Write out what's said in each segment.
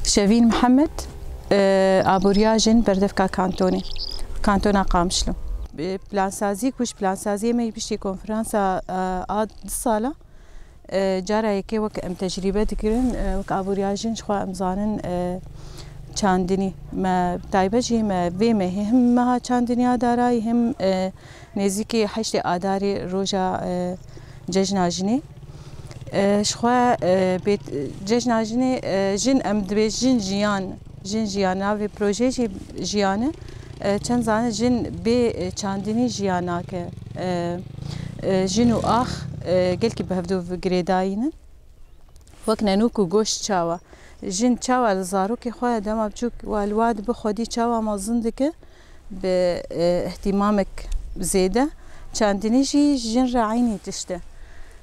شافين محمد آبوریاجن بردفکا کانتونی کانتونا قامشلو پلانسازی کش پلانسازی می بیشتر کنفرانس آد ساله جاره که وک ام تجربه دکرن وک آبوریاجن شخوا امزانن چاندنی ما تایبجی ما ویم هم ما چاندنیا دارای هم نزدیکی 8 آذر روزا جشناجنی شخوا بیت جشناجنی جن ام دبی جن جیانا و پروژه جیانه چند زانه جن به چاندنی جیانا که جنو آخ گل کی بهدو گریداینن وقت ننوکو گوش چاوا جن چاوا لزارو که خواه دم بچوک والواد بخودی چاوا مازنده که به اهتمامک زیده چاندنی جن رعینی تشته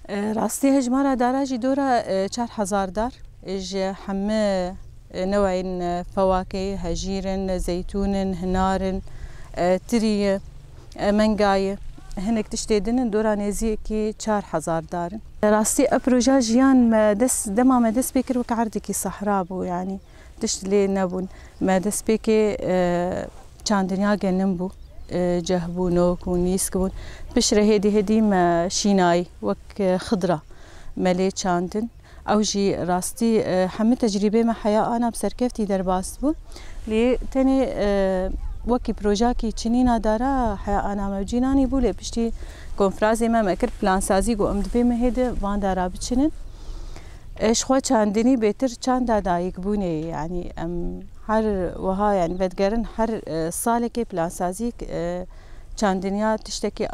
راستی هجمارا دارا جی دورا 4000 دار اج همه نوعين فواكه هجيرن زيتون هنارن تري منقاية هناك تشتيدن دورا نزي كي 4000 دارن راستي ابروجا جيان ما دس دما ما دس بكر وكعردي كي صحراء بو يعني تشتلي نبون ما دس بكي چاندنيا جنن بو جهبو نوك ونيسكبون بشرة هدي ما شيناي وك خضرة ملي چاندن او جي راستي همه تجربه ما حياه انا بسركفتي درباس بو لي تاني وكي بروجاكي چنينا دارا حياه انا موجيناني بو لي بشتي كونفرازي ما مكر بلان سازي گو امدبي مهده وان دارا بچنن اشخوا چاندني بيتر چاند دايك بوني يعني هر وها يعني بدگرن هر سالكي بلان سازي چاندنيا تشتكي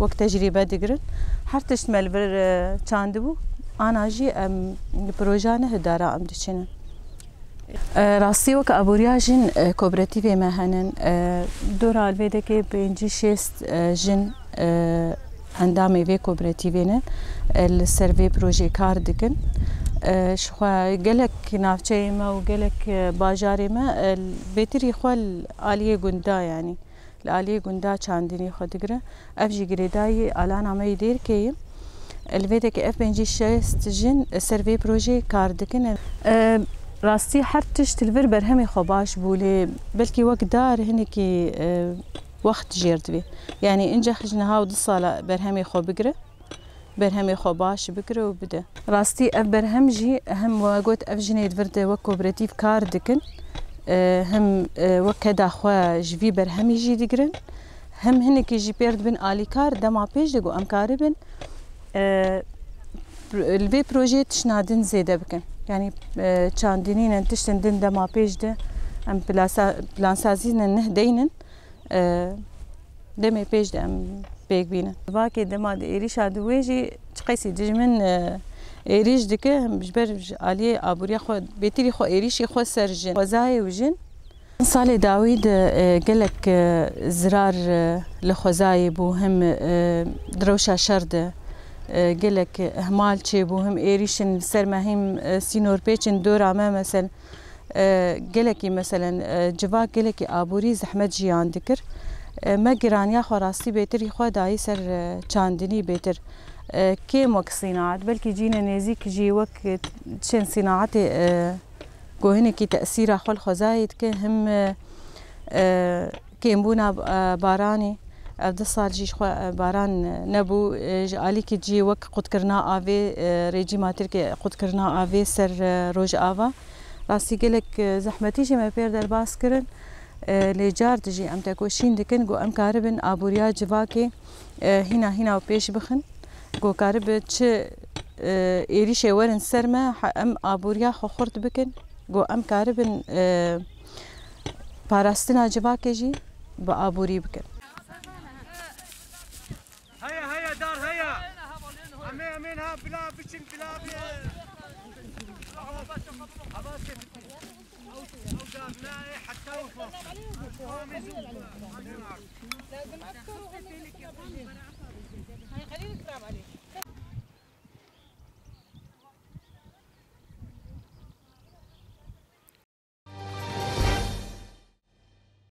وقت تجربه دگرن هر تشمل بر چاندبو أنا جي بروجانه هدارا أم دشينا راستي وك أبورياجن كوبراتيفي مهنن دورا الفيدا كي بينجي شيست جن اندامي في كوبراتيفينن السيرفي بروجي كاردكن شخوا قالك نافشي ما وقالك باجاري ما البيتري خوا الآلية قندا يعني الآلية قندا چاندني خدقرة أفجي قريداي آلانا ما يدير كي الفيدا كي اف بنجي شيست جن سيرفي بروجي كاردكن راستي حرتش تلفر برهمي خباش بولي بلكي وقت دار هنكي وقت جيرد بي يعني انجح جنها ود صاله برهمي خو بقره برهمي خباش بقره وبدا راستي اف برهم جي هم وقت اف جنيد فرد وكوبراتيف كاردكن هم وكدا خو جفي برهمي جي دقرن هم هنكي جي بيرد بن الي كار دما بيج دغو ام كاربن الفي بروجي تشنادن زيده بكن يعني چاندنين انتشتن دن دما بيج ده ام بلانسازين نهدينن دمي بيج ده ام بيك بينا باكي دما ايريش ادويجي تقيسي دجمن ايريش دكه بجبر علي ابوريا خو بيتري خو ايريشي خو سرجن وزاي وجن صالح داوود قالك زرار لخوزاي بو هم دروشا شرده قالك اهمال شي بو هم ايريشن سر مهم سينور بيتشن دورا ما مثلا قالك مثلا جواك قالك ابوري زحمت جيان ذكر ما قرانيا خو راستي بيتر خو داي سر چاندني بيتر كيم وك صناعات بلكي جينا نزيك جي وك شن صناعتي قوهني كي تأثير خو الخزايد كهم كيمبونا باراني أبدا صار جيش خو باران نبو علي كي جي وك قد كرنا آفي ريجي ماتر كي قد كرنا آفي سر روج آفا راستي قالك زحمتي جي ما بير درباس كرن لجار تجي ام تاكوشين دكن جو ام كاربن ابوريا جواكي هنا وبيش بخن جو كارب تش ايريش ورن سرما ام ابوريا خورت بكن جو ام كاربن باراستنا جواكي جي بابوري بكن هيا دار هيا امين ها بلا بچن بلا حتى وفوق لازم اكثر خلينا نكرم عليه